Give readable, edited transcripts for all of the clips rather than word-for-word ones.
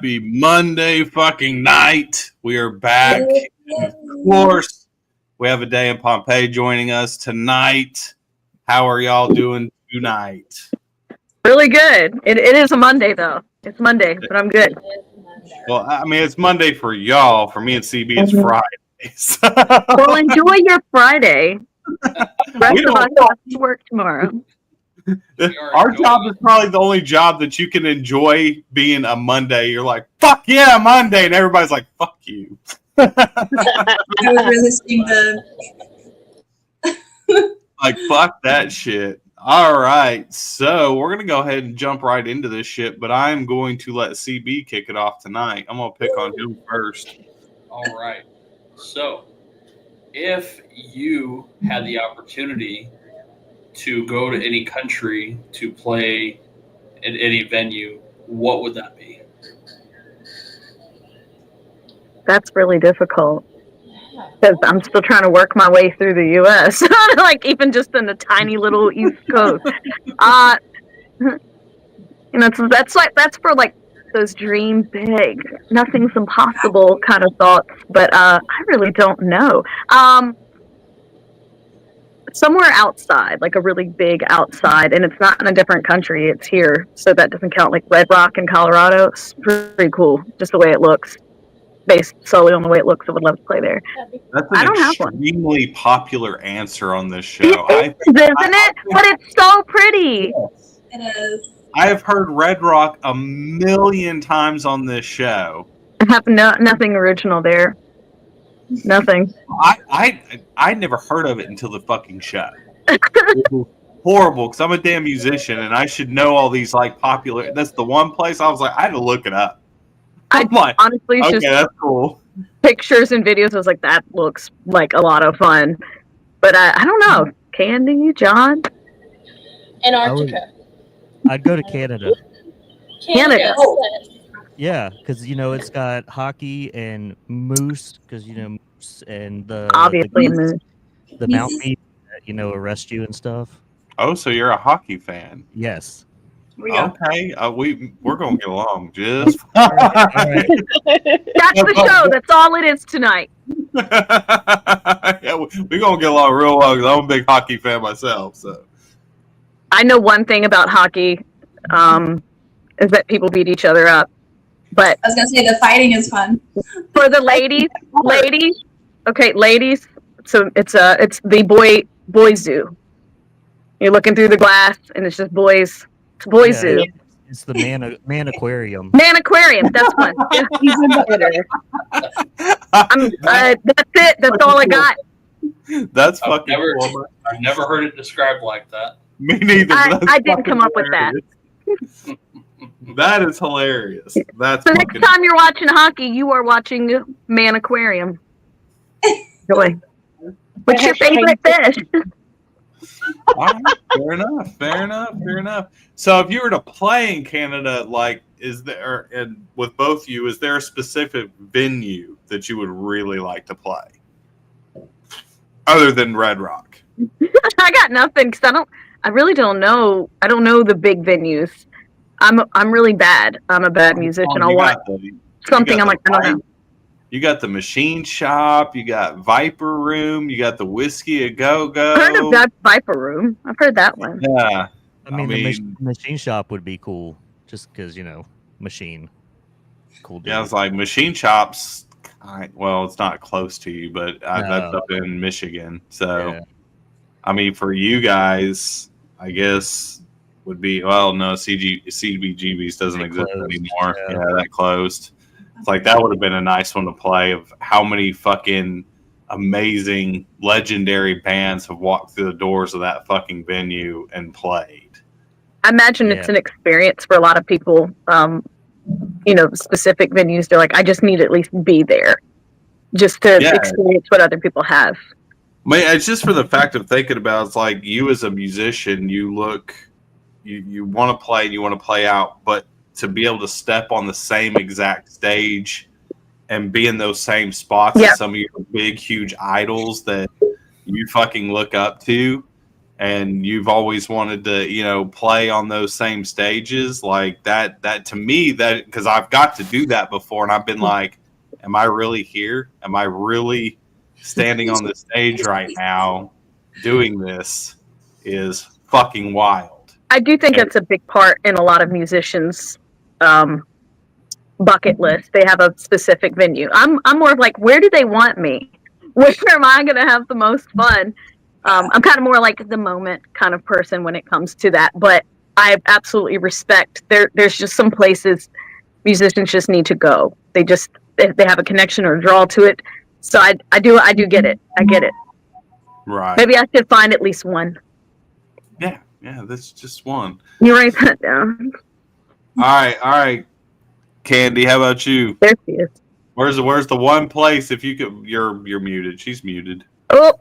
Happy Monday fucking night. We are back. And of course, we have A Day in Pompeii joining us tonight. How are y'all doing tonight? Really good. It is a Monday, though. It's Monday, but I'm good. Well, I mean, it's Monday for y'all. For me and CB, it's Fridays. Well, enjoy your Friday. Rest of us have to work tomorrow. Our job is probably the only job that you can enjoy being a Monday. You're like, fuck yeah, Monday. And everybody's like, fuck you. I would really sing like, fuck that shit. All right. So we're going to go ahead and jump right into this shit, but I'm going to let CB kick it off tonight. I'm going to pick on him first. All right. So if you had the opportunity to go to any country to play at any venue, what would that be? That's really difficult because I'm still trying to work my way through the U.S. Like even just in the tiny little East Coast. That's for like those dream big, nothing's impossible kind of thoughts. But I really don't know. Somewhere outside, like a really big outside, and it's not in a different country, it's here, so that doesn't count. Like Red Rock in Colorado, it's pretty cool, just the way it looks. Based solely on the way it looks, I would love to play there. That's an extremely popular answer on this show. Isn't it? But it's so pretty. Yes. It is. I have heard Red Rock a million times on this show. I have nothing original there. Nothing. I never heard of it until the fucking show. It was horrible because I'm a damn musician and I should know all these like popular. That's the one place I was like, I had to look it up. I'm like, honestly, okay, just that's cool. Pictures and videos. I was like, that looks like a lot of fun. But I don't know. Candy, John? Antarctica. I'd go to Canada. Canada. Yeah, because it's got hockey and moose. Because moose and obviously moose. The mountain meat that arrest you and stuff. Oh, so you're a hockey fan? Yes. Okay, we're gonna get along just. All right. That's the show. That's all it is tonight. Yeah, we're gonna get along real well because I'm a big hockey fan myself. So I know one thing about hockey, is that people beat each other up. But I was gonna say the fighting is fun. For the ladies. So it's the boy zoo. You're looking through the glass, and it's just boys. It's boys zoo. It's the man aquarium. Man aquarium. That's one. That's it. That's all I got. That's fucking cool. I've never heard it described like that. Me neither. I didn't come up with that. That is hilarious. That's so next time you're watching hockey, you are watching Man Aquarium. Joy. What's your favorite fish? All right, fair enough. So if you were to play in Canada, like, is there, and with both of you, is there a specific venue that you would really like to play? Other than Red Rock? I got nothing, because I really don't know. I don't know the big venues. I'm really bad. I'm a bad musician. I'll watch something. I'm like, I don't know. You got the Machine Shop. You got Viper Room. You got the Whiskey A Go Go. I heard of that Viper Room. I've heard that one. Yeah. I mean the Machine Shop would be cool, just because machine. Cool. Dude. Yeah, it's like Machine Shops. Well, it's not close to you, but that's up in Michigan. So, yeah. I mean, for you guys, I guess would be CBGB's doesn't exist anymore. Yeah, that closed. It's like that would have been a nice one to play. Of how many fucking amazing, legendary bands have walked through the doors of that fucking venue and played. I imagine it's an experience for a lot of people. Specific venues. They're like, I just need to at least be there, just to experience what other people have. I mean, it's just for the fact of thinking about. It's like you as a musician, you want to play and you want to play out, but to be able to step on the same exact stage and be in those same spots as some of your big, huge idols that you fucking look up to, and you've always wanted to, play on those same stages, like that to me, that because I've got to do that before, and I've been like, am I really here? Am I really standing on the stage right now doing this? Is fucking wild. I do think that's a big part in a lot of musicians' bucket list. They have a specific venue. I'm more of like, where do they want me? Where am I going to have the most fun? I'm kind of more like the moment kind of person when it comes to that. But I absolutely respect there's just some places musicians just need to go. They have a connection or a draw to it. So I do get it. I get it. Right. Maybe I should find at least one. Yeah, that's just one. You write that down. All right. Candy, how about you? There she is. Where's the one place if you could? You're muted. She's muted. Oh,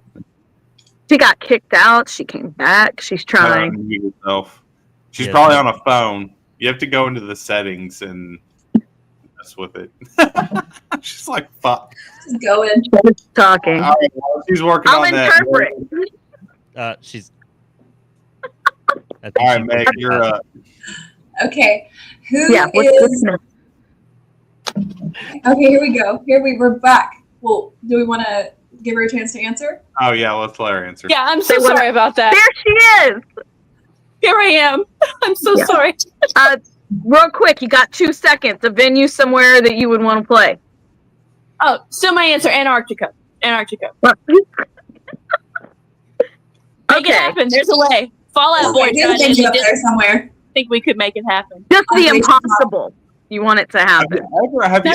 she got kicked out. She came back. She's trying. Mute herself. She's probably on a phone. You have to go into the settings and mess with it. She's like, fuck. Just going. She's talking. All right, well, she's working on that. She's. All right, Meg, you're up. Okay. What's Okay, here we go. We're back. Well, do we want to give her a chance to answer? Oh yeah, let's let her answer. Yeah, I'm so sorry about that. There she is. Here I am. I'm so sorry. Real quick, you got 2 seconds. A venue somewhere that you would want to play. Oh, so my answer, Antarctica. Make it happen. There's a way. Fallout Boy There's a venue up there somewhere. think we could make it happen. Just the impossible. You want it to happen.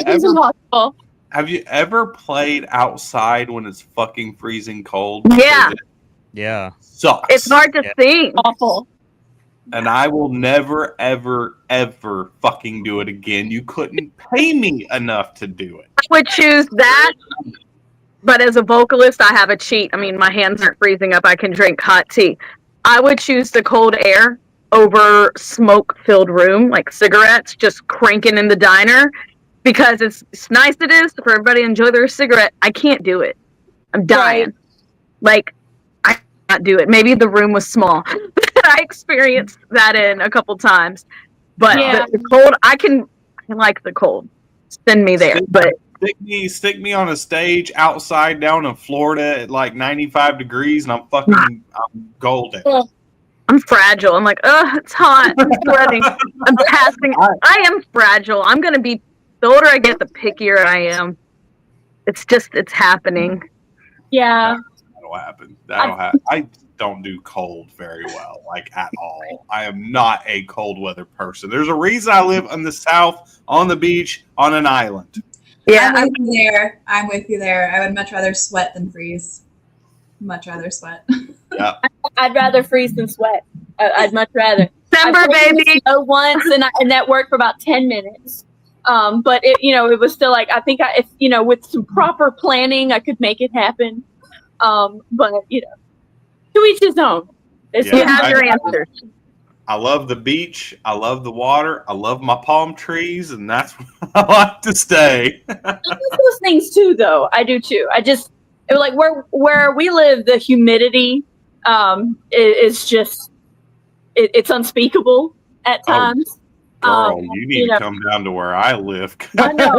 Impossible. Have you ever played outside when it's fucking freezing cold? Yeah. Yeah. Sucks. It's hard to think. Awful. And I will never, ever, ever fucking do it again. You couldn't pay me enough to do it. I would choose that. But as a vocalist, I have a cheat. I mean, my hands aren't freezing up. I can drink hot tea. I would choose the cold air over smoke-filled room, like cigarettes, just cranking in the diner. Because it's nice it is for everybody to enjoy their cigarette. I can't do it. I'm dying. Right. Like, I cannot do it. Maybe the room was small. I experienced that in a couple times. But the cold, I like the cold. Send me there. But stick me on a stage outside down in Florida at like 95 degrees and I'm golden. I'm fragile. I'm like, it's hot. I'm sweating. I'm passing. I am fragile. I'm going to be, the older I get, the pickier I am. It's happening. Yeah. That'll happen. I don't do cold very well, like at all. I am not a cold weather person. There's a reason I live in the South, on the beach, on an island. Yeah, I'm with you there. I would much rather sweat than freeze. Much rather sweat. Yeah. I'd rather freeze than sweat. I'd much rather. December, baby. Once and that worked for about 10 minutes. But it was still like, I think if with some proper planning, I could make it happen. But to each his own. You have your answers. I love the beach. I love the water. I love my palm trees, and that's where I like to stay. I love those things too, though. I do too. Like where we live, the humidity is just it's unspeakable at times. Girl, you need to come down to where I live. I know.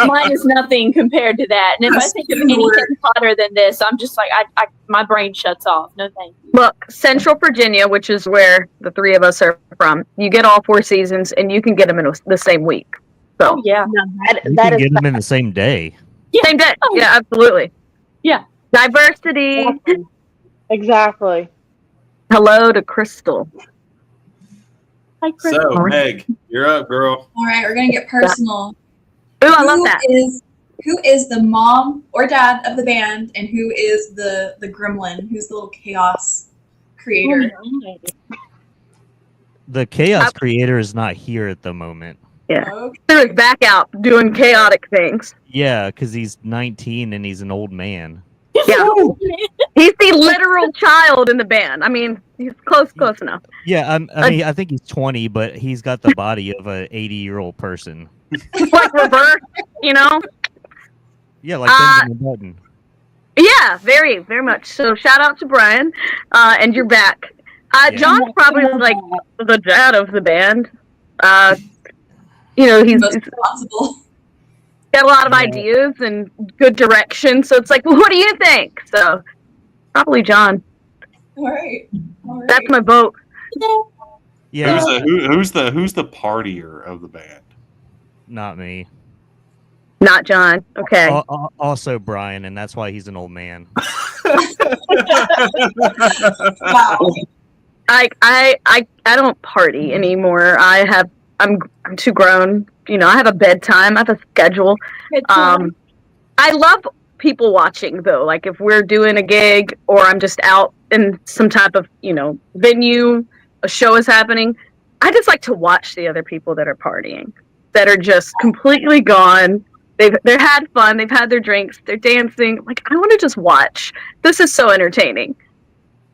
Mine is nothing compared to that. And if I think of anything hotter than this, I'm just like, my brain shuts off. No thank you. Look, Central Virginia, which is where the three of us are from, you get all 4 seasons, and you can get them in the same week. So yeah, you can get them in the same day. Yeah. Same day. Oh. Yeah, absolutely. Yeah. Diversity. Exactly. Hello to Crystal. Hi, Crystal. So, Meg, you're up, girl. All right, we're gonna get personal. Ooh, I love that. Who is the mom or dad of the band, and who is the gremlin? Who's the little chaos creator? The chaos creator is not here at the moment. Yeah. Okay. He's back out doing chaotic things. Yeah, because he's 19 and he's an old man. Yeah. He's the literal child in the band. I mean, he's close enough. Yeah, I think he's 20, but he's got the body of an 80-year-old person. Like reverse, Yeah, like Benjamin Button. Yeah, very, very much. So shout out to Brian, and you're back. John's probably like the dad of the band. He's Most responsible. got a lot of ideas and good direction. So it's like, well, what do you think? So probably John. All right. That's my vote. Yeah. Who's the partier of the band? Not me. Not John. Okay. Also Brian, and that's why he's an old man. Wow. I don't party anymore. I'm too grown. I have a bedtime. I have a schedule. I love people watching though. Like if we're doing a gig or I'm just out in some type of venue, a show is happening. I just like to watch the other people that are partying, that are just completely gone. They've had fun. They've had their drinks. They're dancing. Like I want to just watch. This is so entertaining.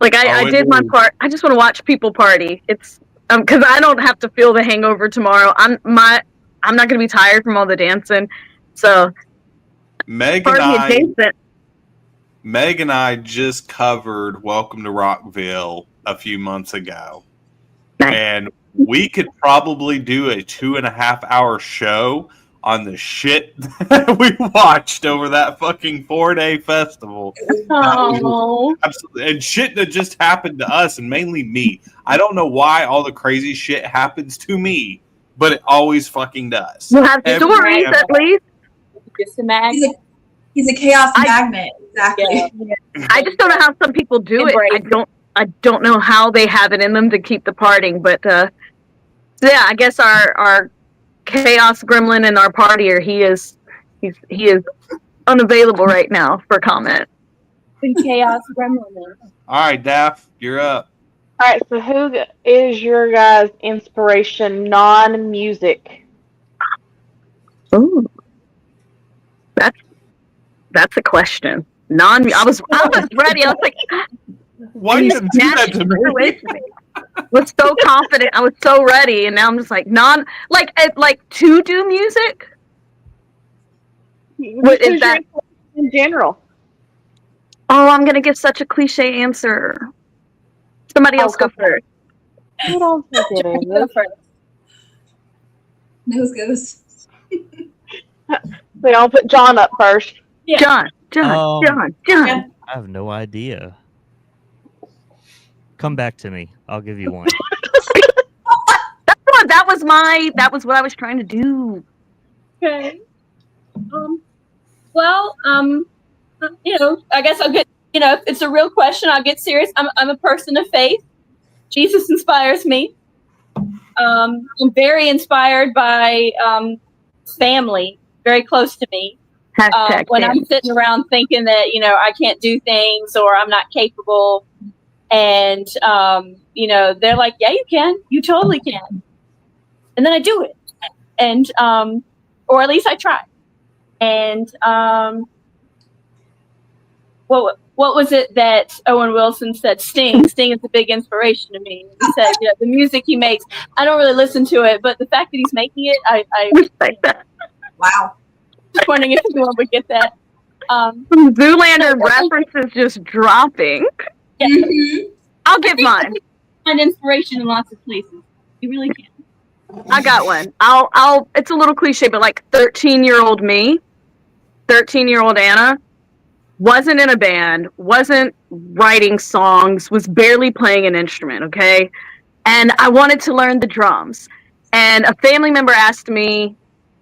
Like I did my part. I just want to watch people party. It's because I don't have to feel the hangover tomorrow. I'm not going to be tired from all the dancing. So Meg and I just covered Welcome to Rockville a few months ago. Nice. And we could probably do a 2.5-hour show on the shit that we watched over that fucking 4-day festival. Oh. Absolutely. And shit that just happened to us, and mainly me. I don't know why all the crazy shit happens to me, but it always fucking does. We'll have stories at least. Just a magnet. He's a chaos magnet. Exactly. Yeah. I just don't know how some people do it. I don't know how they have it in them to keep the partying, but yeah, I guess our chaos gremlin and our partier, he is unavailable right now for comment. Chaos gremlin. All right, Daff, you're up. All right, so who is your guys' inspiration non-music? Ooh, that's a question. I was ready. I was like, why you didn't do that to me? Was so confident. I was so ready, and now I'm just like to do music. What is that in general? Oh, I'm gonna give such a cliche answer. Somebody else go first. I don't think it is. Nose goes. We don't put John up first. Yeah. John. I have no idea. Come back to me. I'll give you one. That was what I was trying to do. Okay. I guess I'll get, if it's a real question, I'll get serious. I'm a person of faith. Jesus inspires me. I'm very inspired by family, very close to me. When I'm sitting around thinking that, I can't do things or I'm not capable, and, they're like, yeah, you can. You totally can. And then I do it. And, or at least I try. And what was it that Owen Wilson said? Sting. Sting is a big inspiration to me. He said, the music he makes, I don't really listen to it, but the fact that he's making it, I respect that. Wow. Just wondering if anyone would get that. Zoolander references just dropping. Yeah. Mm-hmm. I'll give mine. Find inspiration in lots of places. You really can. I got one. I'll. It's a little cliche, but like 13-year-old me, 13-year-old Anna, wasn't in a band, wasn't writing songs, was barely playing an instrument. Okay, and I wanted to learn the drums. And a family member asked me.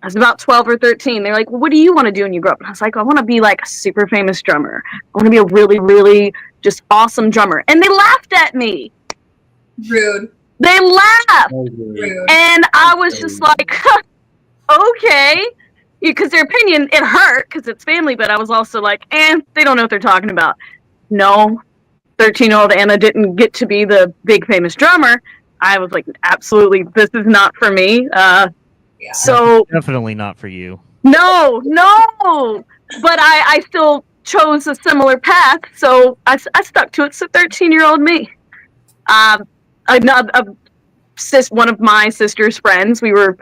I was about 12 or 13. They're like, well, what do you want to do when you grow up? And I was like, I want to be like a super famous drummer. I want to be a really, really just awesome drummer. And they laughed at me. Rude. They laughed. Rude. And I was just like, okay. Because their opinion, it hurt because it's family. But I was also like, they don't know what they're talking about. No, 13-year-old Anna didn't get to be the big famous drummer. I was like, absolutely, this is not for me. Yeah. So definitely not for you. No. But I still chose a similar path, so I stuck to it. So 13-year-old me. One of my sister's friends, we were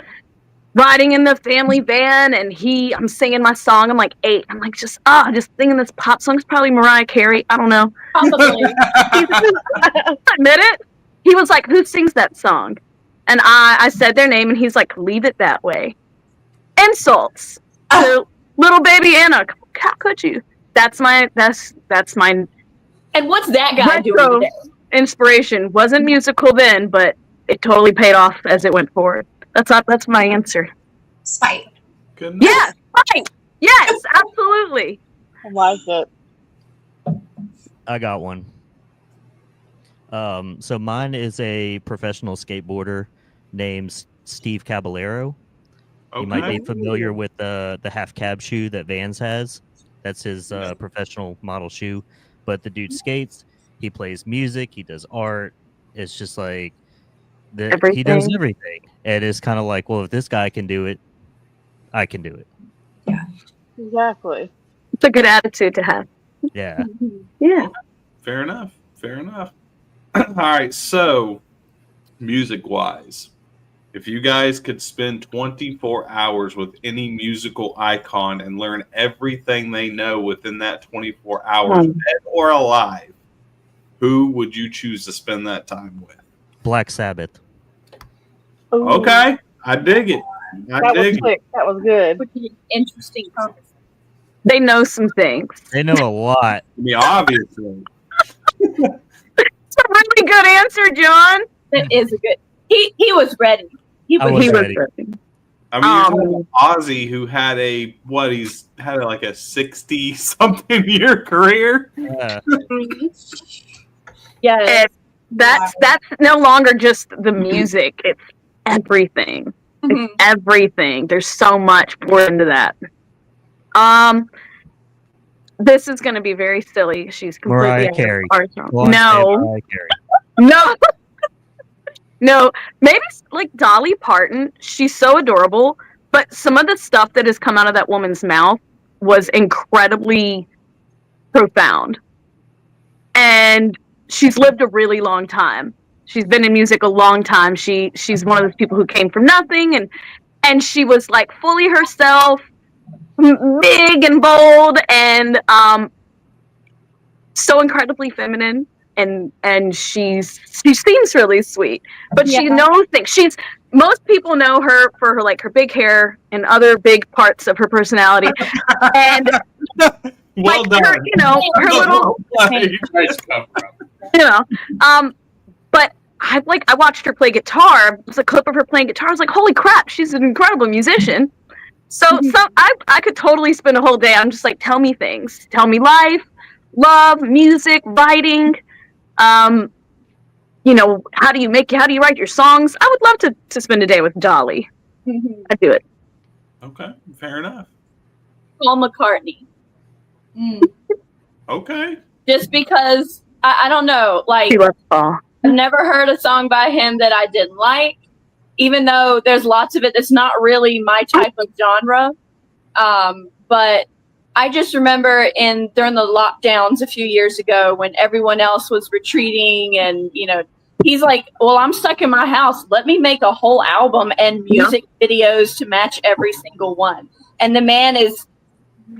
riding in the family van, and I'm singing my song. I'm like 8. I'm like just singing this pop song. It's probably Mariah Carey. I don't know. Probably. Admit it. He was like, "Who sings that song?" And I said their name, and he's like, "Leave it that way." Insults to little baby Anna. How could you? That's my. And what's that guy doing today? Inspiration. Wasn't musical then, but it totally paid off as it went forward. That's my answer. Spite. Goodness. Yes, right. Yes, absolutely. I like it. I got one. So mine is a professional skateboarder named Steve Caballero. Okay. You might be familiar with the half cab shoe that Vans has. That's his professional model shoe. But the dude skates. He plays music. He does art. It's just like he does everything. And it's kind of like, well, if this guy can do it, I can do it. Yeah. Exactly. It's a good attitude to have. Yeah. Yeah. Fair enough. All right. So, music-wise, if you guys could spend 24 hours with any musical icon and learn everything they know within that 24 hours, dead or alive, who would you choose to spend that time with? Black Sabbath. Ooh, Okay. I dig it. that was quick. That was good. Would be an interesting conversation. They know some things. They know a lot. Yeah, obviously. It's a really good answer, John. That is a good. He was ready. He I was was He ready. was ready. I mean, you're talking about Ozzy, who had he's had like a 60-something year career. Yeah. Yeah. And that's no longer just the music. It's everything. Mhm. It's everything. There's so much poured into that. This is going to be very silly. She's completely Mariah out of Carey. our zone. Go on, say No, Mariah Carey. no, no. Maybe like Dolly Parton. She's so adorable, but some of the stuff that has come out of that woman's mouth was incredibly profound. And she's lived a really long time. She's been in music a long time. She's one of those people who came from nothing, and she was like fully herself, big and bold, and so incredibly feminine. And she seems really sweet, but she knows things. Most people know her for her big hair and other big parts of her personality, and Well done. her, her little, Nice cover-up. but I watched her play guitar. It was a clip of her playing guitar. I was like, holy crap, she's an incredible musician. So I could totally spend a whole day. I'm just like, tell me things. Tell me life, love, music, writing. How do you write your songs? I would love to spend a day with Dolly. I'd do it. Okay, fair enough. Paul McCartney. Okay. Just because I don't know, She loves Paul. I've never heard a song by him that I didn't like, even though there's lots of it that's not really my type of genre. But I just remember during the lockdowns a few years ago when everyone else was retreating and, he's like, well, I'm stuck in my house. Let me make a whole album and music videos to match every single one. And the man is,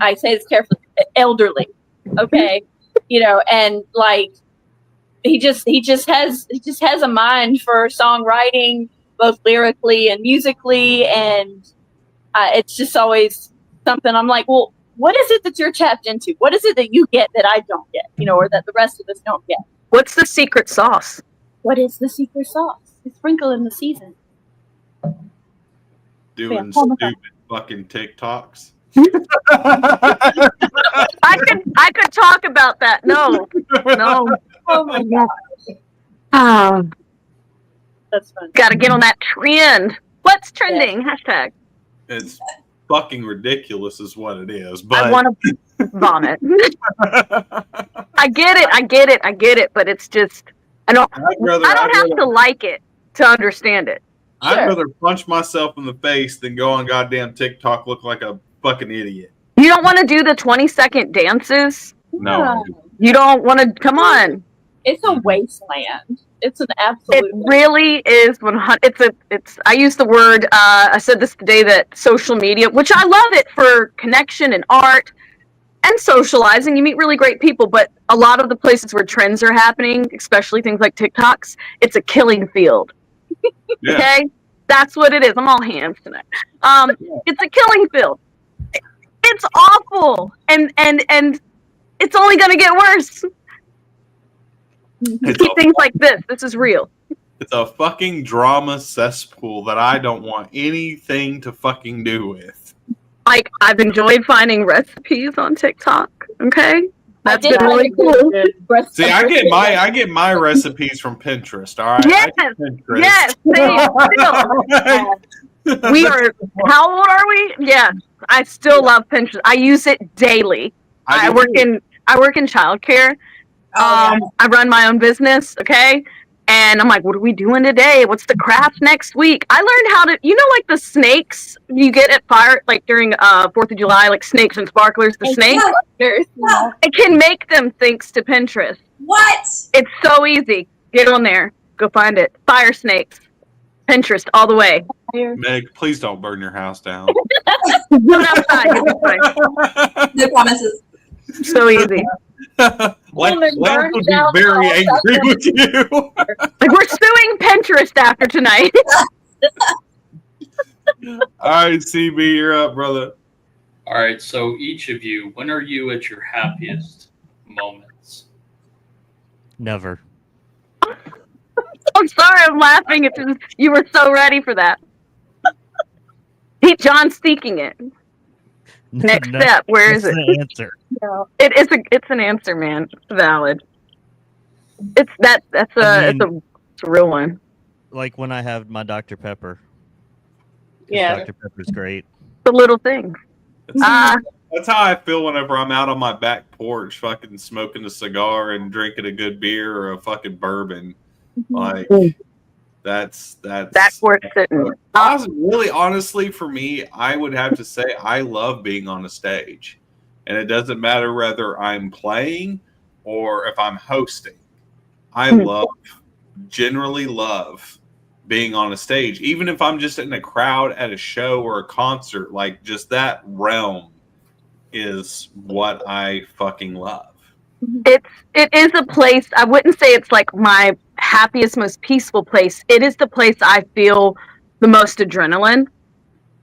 I say this carefully, elderly. Okay. And he just has a mind for songwriting, both lyrically and musically. And it's just always something I'm like, well, what is it that you're tapped into? What is it that you get that I don't get, or that the rest of us don't get? What's the secret sauce? What is the secret sauce? It's sprinkle in the season. Doing Paul McCartney. stupid fucking TikToks. I could talk about that. No. Oh my god. That's fun. Got to get on that trend. What's trending? Hashtag. It's fucking ridiculous is what it is. But I want to vomit. I get it, but it's just I don't have to like it to understand it. I'd rather punch myself in the face than go on goddamn TikTok look like a fucking idiot. You don't want to do the 20-second dances? No. You don't want to come on. It's a wasteland. It's an absolute. It really is 100. I use the word. I said this today that social media, which I love it for connection and art and socializing. You meet really great people, but a lot of the places where trends are happening, especially things like TikToks, it's a killing field. Yeah. Okay, that's what it is. I'm all hands tonight. It's a killing field. It's awful, and it's only going to get worse. It's Keep things like this. This is real. It's a fucking drama cesspool that I don't want anything to fucking do with. Like, I've enjoyed finding recipes on TikTok. Okay, that's been really cool. See, I get my recipes from Pinterest. All right. Yes, yes. We are. How old are we? Yeah, I still love Pinterest. I use it daily. I work in childcare. I run my own business. Okay. And I'm like, what are we doing today? What's the craft next week? I learned how to, like the snakes you get at fire, like during 4th of July, like snakes and sparklers, the snakes. Yeah. I can make them thanks to Pinterest. What? It's so easy. Get on there. Go find it. Fire snakes. Pinterest all the way. Meg, please don't burn your house down. Do it outside. You'll be fine. No promises. So easy. Lance would be very angry with you. Like, we're suing Pinterest after tonight. All right, CB, you're up, brother. All right, so each of you, when are you at your happiest moments? Never. I'm sorry, I'm laughing. It's just, you were so ready for that. John's seeking it. Next step, where is it? The answer. No. It's an answer, man. It's valid. It's a real one. Like when I have my Dr. Pepper. Yeah. Dr. Pepper's great. The little things. That's how I feel whenever I'm out on my back porch, fucking smoking a cigar and drinking a good beer or a fucking bourbon. Like, that's where it's sitting. Really, honestly, for me, I would have to say I love being on a stage, and it doesn't matter whether I'm playing or if I'm hosting. I generally love being on a stage, even if I'm just in a crowd at a show or a concert. Like, just that realm is what I fucking love. It is a place. I wouldn't say it's like my happiest, most peaceful place. It is the place I feel the most adrenaline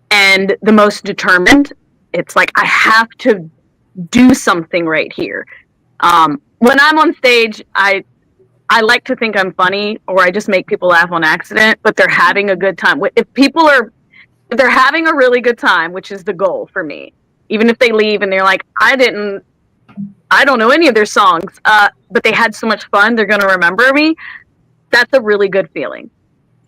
and the most determined. It's like I have to do something right here. When I'm on stage, I like to think I'm funny, or I just make people laugh on accident, but they're having a good time. If they're having a really good time, which is the goal for me, even if they leave and they're like, I don't know any of their songs, but they had so much fun, they're going to remember me. That's a really good feeling.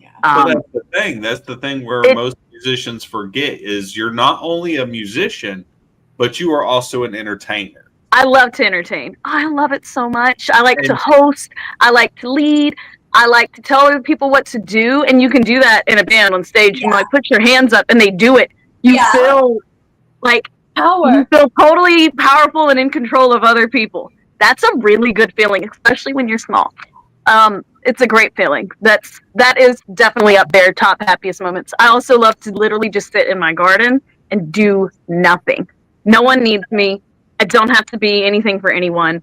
Yeah. But that's the thing. That's the thing where most musicians forget is you're not only a musician, but you are also an entertainer. I love to entertain. I love it so much. I like to host. I like to lead. I like to tell other people what to do. And you can do that in a band on stage. You like put your hands up and they do it. You feel like power. You feel totally powerful and in control of other people. That's a really good feeling, especially when you're small. It's a great feeling. That is definitely up there, top happiest moments. I also love to literally just sit in my garden and do nothing. No one needs me. I don't have to be anything for anyone.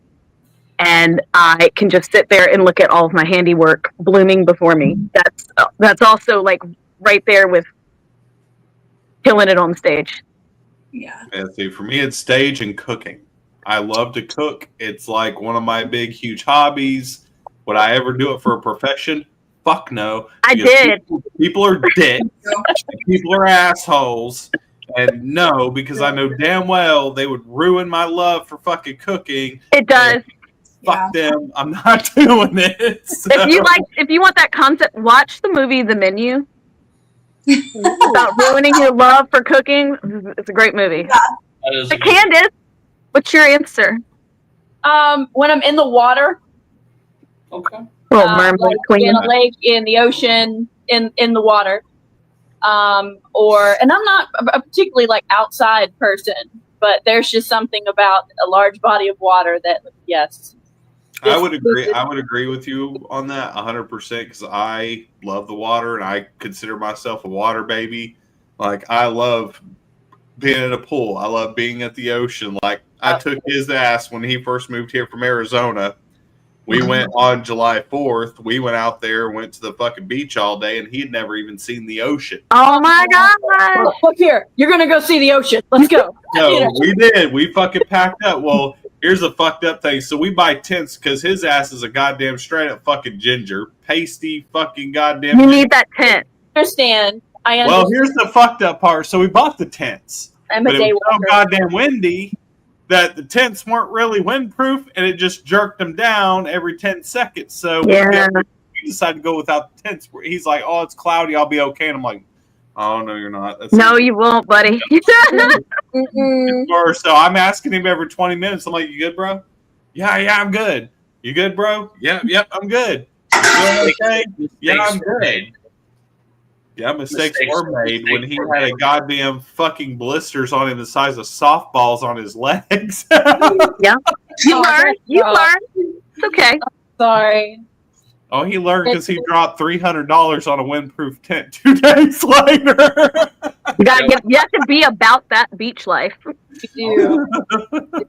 And I can just sit there and look at all of my handiwork blooming before me. That's also like right there with killing it on stage. Yeah. See, for me, it's stage and cooking. I love to cook. It's like one of my big, huge hobbies. Would I ever do it for a profession? Fuck no. I did. People are dicks. People are assholes. And no, because I know damn well they would ruin my love for fucking cooking. It does. Fuck them. I'm not doing it. So. If you want that concept, watch the movie The Menu. About ruining your love for cooking. It's a great movie. Yeah. But Candace, what's your answer? When I'm in the water. Okay. Mermaid queen. In a lake, in the ocean, in the water. And I'm not a particularly like outside person, but there's just something about a large body of water that, yes. I would agree. I would agree with you on that 100% because I love the water and I consider myself a water baby. Like I love being in a pool. I love being at the ocean. Like I took his ass when he first moved here from Arizona. We went on July 4th. We went out there, went to the fucking beach all day, and he'd never even seen the ocean. Oh my god! Look here, you're gonna go see the ocean. Let's go. No, we did. We fucking packed up. Well, here's a fucked up thing. So we buy tents because his ass is a goddamn straight up fucking ginger, pasty fucking goddamn. You need that tent. I understand. Well, here's the fucked up part. So we bought the tents, but it was so goddamn windy that the tents weren't really windproof, and it just jerked them down every 10 seconds. So we decided to go without the tents. He's like, "Oh, it's cloudy. I'll be okay." And I'm like, "Oh no, you're not." No, you won't, buddy. So I'm asking him every 20 minutes. I'm like, "You good, bro?" Yeah, I'm good. You good, bro? Yep, I'm good. You doing okay? Yeah, I'm good. Yeah, mistakes were made when he had a goddamn fucking blisters on him the size of softballs on his legs. Yeah. You learn. It's okay. Sorry. Oh, he learned because he dropped $300 on a windproof tent 2 days later. You have to be about that beach life. You do.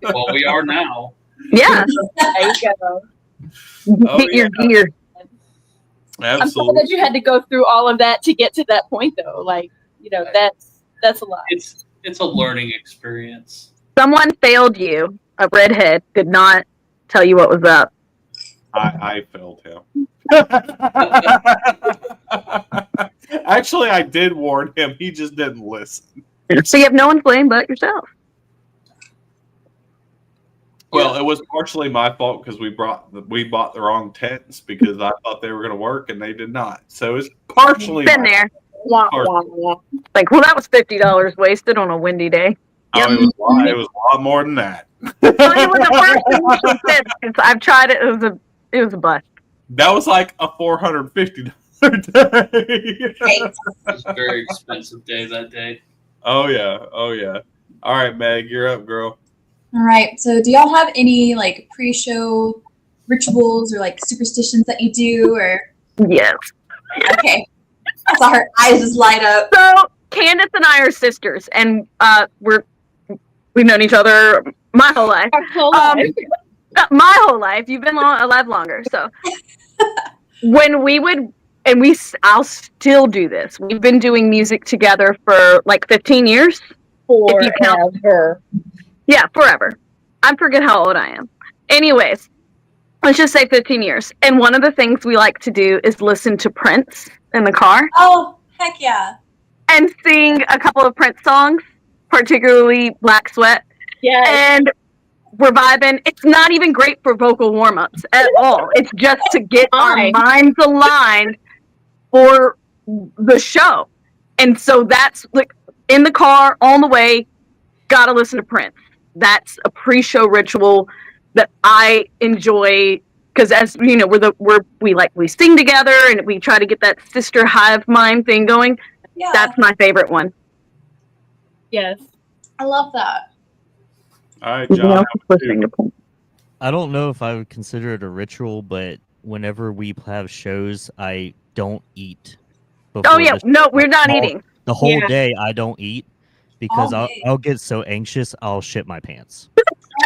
Well, we are now. Yeah. There you go. Get your gear. Absolutely. I'm sorry that you had to go through all of that to get to that point, though. Like, that's a lot. It's a learning experience. Someone failed you. A redhead did not tell you what was up. I failed him. Actually, I did warn him. He just didn't listen. So you have no one to blame but yourself. Well, it was partially my fault because we bought the wrong tents because I thought they were going to work and they did not. So it's partially been there. Like, well, that was $50 wasted on a windy day. Oh, it was a lot more than that. It was the first I've tried it. It was a bust. That was like a $450 day. It was a very expensive day that day. Oh yeah. All right, Meg, you're up, girl. All right. So, do y'all have any like pre-show rituals or like superstitions that you do? Or yes. Okay. I saw her eyes just light up. So, Candace and I are sisters, and we've known each other my whole life. My whole life. You've been alive longer. So, when we would, I'll still do this. We've been doing music together for like 15 years. If you count her. Yeah, forever. I forget how old I am. Anyways, let's just say 15 years. And one of the things we like to do is listen to Prince in the car. Oh, heck yeah. And sing a couple of Prince songs, particularly Black Sweat. Yeah. And we're vibing. It's not even great for vocal warm-ups at all. It's just to get our minds aligned for the show. And so that's like in the car, on the way, gotta listen to Prince. That's a pre-show ritual that I enjoy because, as you know, we sing together and we try to get that sister hive mind thing going. Yeah. That's my favorite one. Yes, I love that. All right, John. I don't know if I would consider it a ritual, but whenever we have shows, I don't eat. Oh yeah, we're not eating. The whole day I don't eat. Because I'll get so anxious, I'll shit my pants.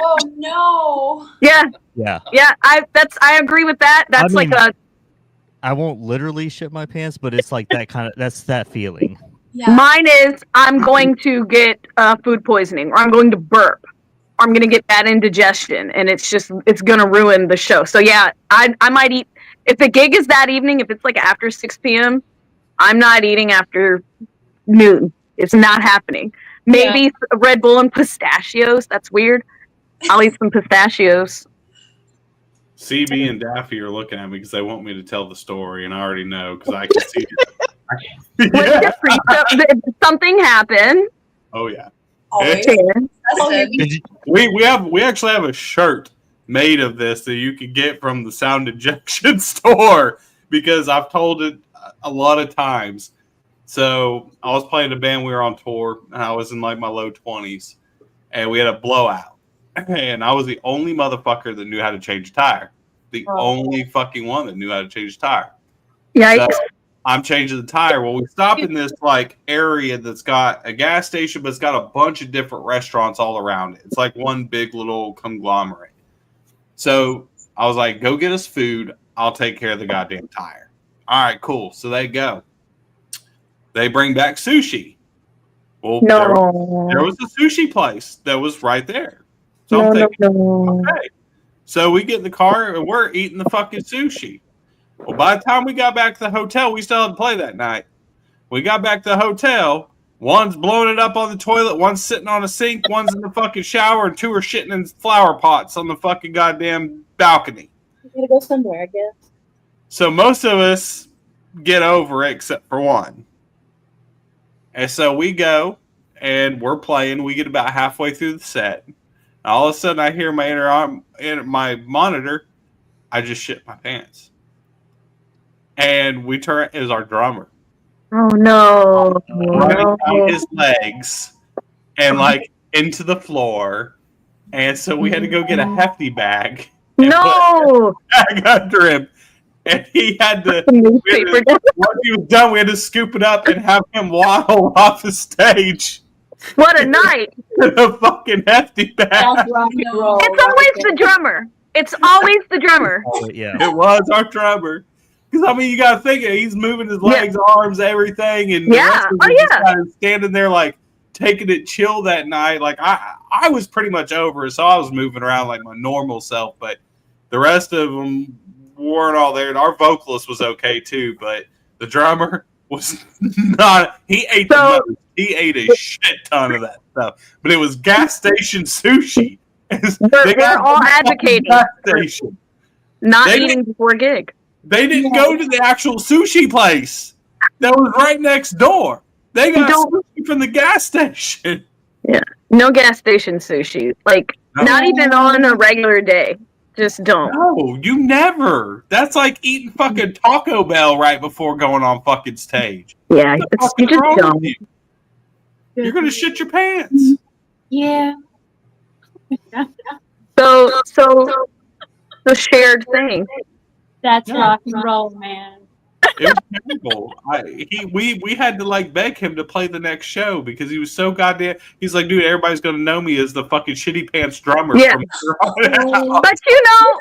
Oh no! Yeah. I agree with that. That's I won't literally shit my pants, but it's like that's that feeling. Yeah. Mine is I'm going to get food poisoning, or I'm going to burp, or I'm going to get bad indigestion, and it's going to ruin the show. So yeah, I might eat if the gig is that evening. If it's like after 6 p.m., I'm not eating after noon. It's not happening. Maybe a Red Bull and pistachios. That's weird. I'll eat some pistachios. CB and Daffy are looking at me because they want me to tell the story, and I already know because I can see it. Did something happen? Oh yeah. We actually have a shirt made of this that you can get from the Sound Injection store because I've told it a lot of times. So I was playing a band. We were on tour, and I was in like my low 20s, and we had a blowout. And I was the only motherfucker that knew how to change a tire. The only fucking one that knew how to change the tire. Yikes. So I'm changing the tire. Well, we stop in this like area that's got a gas station, but it's got a bunch of different restaurants all around it. It's like one big little conglomerate. So I was like, go get us food. I'll take care of the goddamn tire. All right, cool. So they go. They bring back sushi. Well, there was a sushi place that was right there. So I'm thinking, okay. So we get in the car and we're eating the fucking sushi. Well, by the time we got back to the hotel, we still had to play that night. We got back to the hotel. One's blowing it up on the toilet. One's sitting on a sink. One's in the fucking shower. And two are shitting in flower pots on the fucking goddamn balcony. You gotta go somewhere, I guess. So most of us get over it except for one. And so we go and we're playing. We get about halfway through the set. And all of a sudden I hear my monitor. I just shit my pants. And we turn, it was our drummer. Oh no. Running down his legs and like into the floor. And so we had to go get a hefty bag. No. Bag under him. And he had to, once he was done, we had to scoop it up and have him waddle off the stage. What a night. The fucking hefty bag. That's rock and roll. It's always the drummer. It's always the drummer. Yeah. It was our drummer. Because, I mean, you got to think it. He's moving his legs, arms, everything. And the rest of us just kind of standing there, like, taking it chill that night. Like, I was pretty much over it, so I was moving around like my normal self. But the rest of them weren't all there. And our vocalist was okay, too. But the drummer was not. He ate the most. He ate a shit ton of that stuff. But it was gas station sushi. We're all advocating. Not eating before a gig. They didn't go to the actual sushi place that was right next door. They got sushi from the gas station. Yeah. No gas station sushi. Like, not even on a regular day. Just don't. No, you never. That's like eating fucking Taco Bell right before going on fucking stage. Yeah, you just don't. You're going to shit your pants. Yeah. So the shared thing. That's rock and roll, man. It was terrible. We had to like beg him to play the next show because he was so goddamn. He's like, dude, everybody's gonna know me as the fucking shitty pants drummer. Yeah. But you know,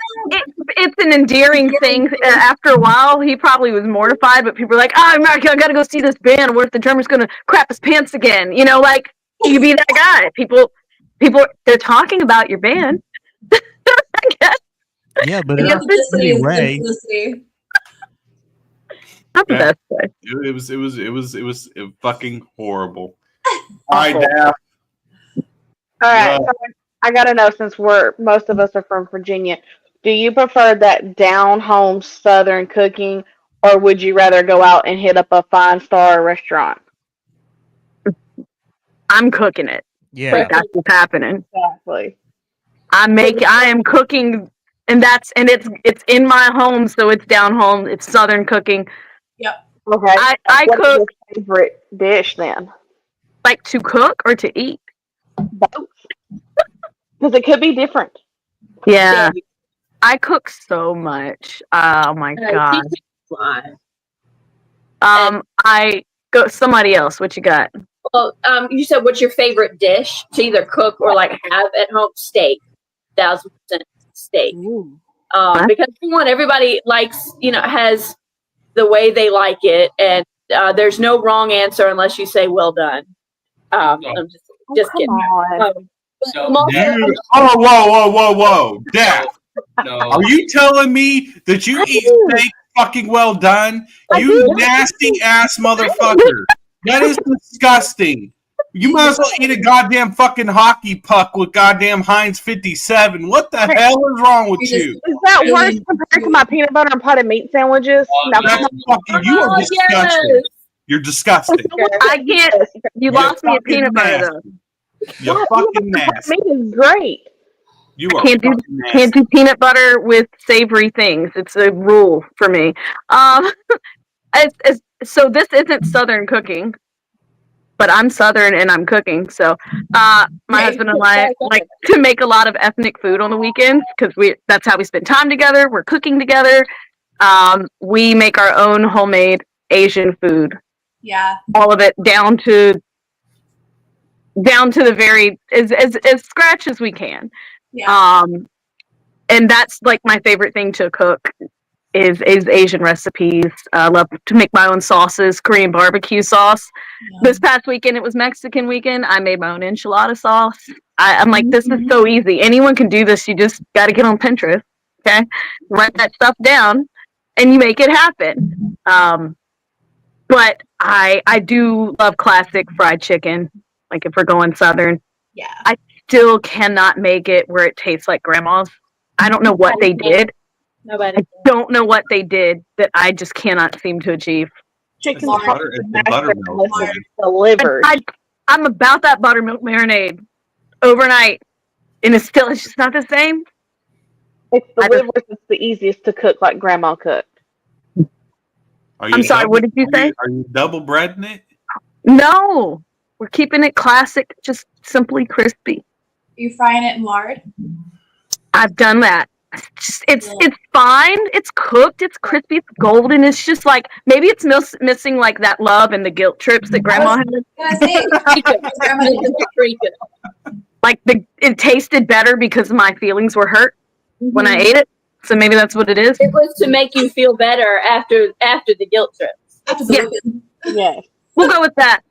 it's an endearing thing. After a while, he probably was mortified. But people were like, I gotta go see this band. What if the drummer's gonna crap his pants again? You know, like you could be that guy. People, they're talking about your band. I guess. Yeah, but it's Ray. Not the best way. It was fucking horrible. All right, Daff. All right, so I gotta know, since most of us are from Virginia, do you prefer that down home Southern cooking, or would you rather go out and hit up a 5-star restaurant? I'm cooking it. Yeah, that's what's happening. Exactly. I am cooking, and it's in my home, so it's down home. It's Southern cooking. Yep. Okay. I What's cook. your favorite dish then? Like to cook or to eat? Both. Because it could be different. Yeah. I cook so much. Oh my god. I go somebody else. What you got? Well, you said what's your favorite dish to either cook or like have at home? Steak, 1000% steak. Because everybody likes, has the way they like it, and there's no wrong answer unless you say well done. I'm just kidding. Whoa, Dad. No. Are you telling me that you eat steak fucking well done? You nasty ass motherfucker. That is disgusting. You might as well eat a goddamn fucking hockey puck with goddamn Heinz 57. What the hell is wrong with you? Is that worse compared to my peanut butter and potted meat sandwiches? That's fucking, you are disgusting. Yes. You're disgusting. I can't. You lost me at peanut butter though. You're fucking nasty. Meat is great. You are can't do peanut butter with savory things. It's a rule for me. So this isn't Southern cooking. but I'm Southern and I'm cooking. So my husband and I like to make a lot of ethnic food on the weekends because that's how we spend time together. We're cooking together. We make our own homemade Asian food. Yeah. All of it down to the very as scratch as we can. Yeah. And that's like my favorite thing to cook is Asian recipes. I love to make my own sauces, Korean barbecue sauce. Yeah. This past weekend, it was Mexican weekend. I made my own enchilada sauce. I'm like, this is so easy. Anyone can do this. You just got to get on Pinterest, okay? Write that stuff down, and you make it happen. But I do love classic fried chicken. Like if we're going Southern, Yeah. I still cannot make it where it tastes like grandma's. I don't know what they did. Nobody. I don't know what they did that I just cannot seem to achieve. Chicken It's the buttermilk. delivered. I'm about that buttermilk marinade overnight, and it's just not the same. It's delivered. It's the easiest to cook like grandma cooked. I'm sorry, what did you say? Are you double breading it? No, we're keeping it classic, just simply crispy. You frying it in lard? I've done that. It's fine. It's cooked. It's crispy. It's golden. It's just like maybe it's missing like that love and the guilt trips that grandma had. Like it tasted better because my feelings were hurt when I ate it. So maybe that's what it is. It was to make you feel better after the guilt trips. Yeah. We'll go with that.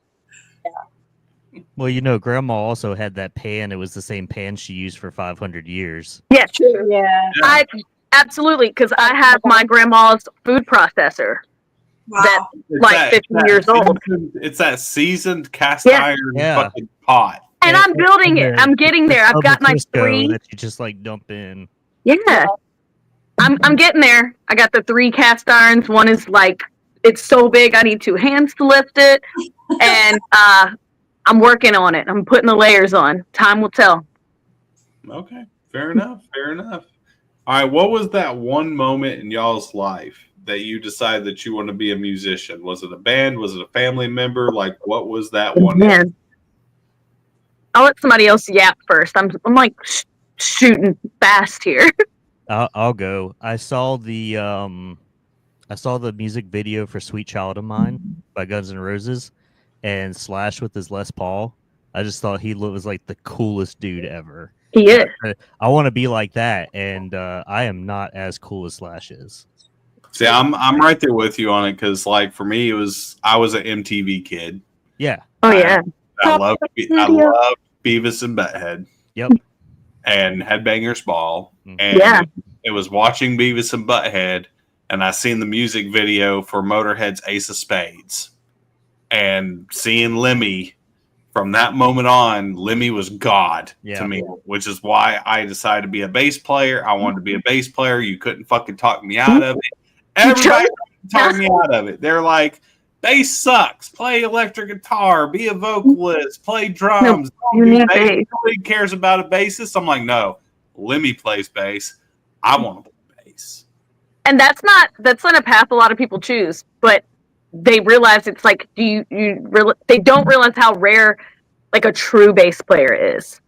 Well, you know, Grandma also had that pan. It was the same pan she used for 500 years. Yeah, True. Yeah. Absolutely, because I have my grandma's food processor. Wow. That's like 50 years old. It's that seasoned cast iron fucking pot. And I'm building it. I'm getting there. I've got my 3 that you just like dump in. Yeah. I'm getting there. I got the 3 cast irons. One is like it's so big I need 2 hands to lift it. And I'm working on it. I'm putting the layers on. Time will tell. Okay. Fair enough. Fair enough. All right. What was that one moment in y'all's life that you decided that you want to be a musician? Was it a band? Was it a family member? Like, what was that one? Man. I'll let somebody else yap first. I'm like shooting fast here. I'll go. I saw the music video for "Sweet Child of Mine" by Guns N' Roses, and Slash with his Les Paul. I just thought he was like the coolest dude ever. He is. I want to be like that, and I am not as cool as Slash is. See, I'm right there with you on it because, like, for me, I was an MTV kid. Yeah. Oh yeah. I loved Beavis and Butthead. Yep. And Headbangers Ball. And it was watching Beavis and Butthead, and I seen the music video for Motorhead's Ace of Spades. And seeing Lemmy, from that moment on, Lemmy was God to me, which is why I decided to be a bass player. I wanted to be a bass player. You couldn't fucking talk me out of it. Everybody talked me out of it. They're like, bass sucks. Play electric guitar. Be a vocalist. Play drums. Nobody cares about a bassist. I'm like, no. Lemmy plays bass. I want to play bass. And that's not a path a lot of people choose, but they realize it's like, they don't realize how rare like a true bass player is.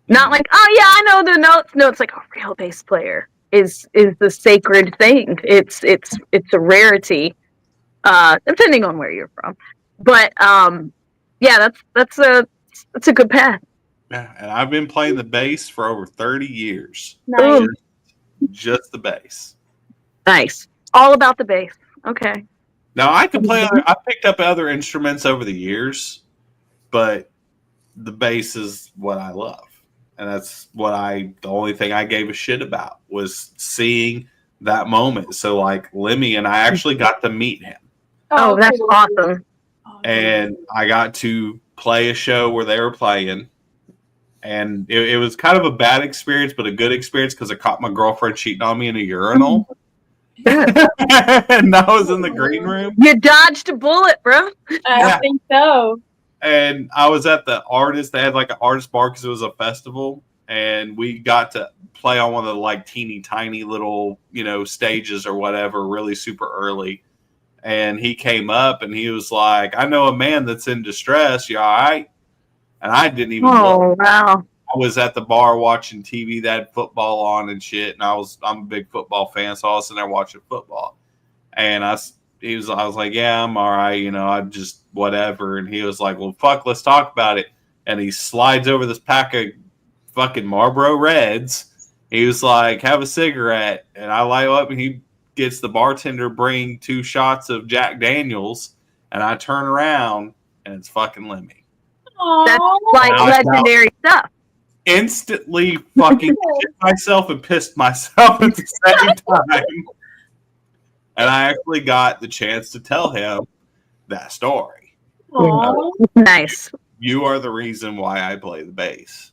Not like, oh yeah, I know the notes. No, it's like a real bass player is the sacred thing. It's a rarity, depending on where you're from. But yeah, that's a good path. Yeah, and I've been playing the bass for over 30 years. Nice. Just the bass. Nice. All about the bass. Okay. Now I can play. I picked up other instruments over the years, but the bass is what I love, and that's the only thing I gave a shit about was seeing that moment. So like Lemmy and I actually got to meet him. Oh, that's awesome. And I got to play a show where they were playing. And it was kind of a bad experience, but a good experience because I caught my girlfriend cheating on me in a urinal. And I was in the green room. You dodged a bullet, bro. I think so. And I was at the artist. They had like an artist bar because it was a festival. And we got to play on one of the like teeny tiny little, stages or whatever, really super early. and he came up and he was like, "I know a man that's in distress. You all right?" And I didn't even look. Oh, wow. I was at the bar watching TV that had football on and shit, and I'm a big football fan, so I was sitting there watching football. And I was like, "Yeah, I'm all right, you know, I just whatever." And he was like, "Well, fuck, let's talk about it." And he slides over this pack of fucking Marlboro Reds. He was like, "Have a cigarette," and I light up, and he gets the bartender bring 2 shots of Jack Daniels, and I turn around, and it's fucking Lemmy. That's like legendary stuff. Instantly fucking shit myself and pissed myself at the same time. And I actually got the chance to tell him that story. Nice. You are the reason why I play the bass.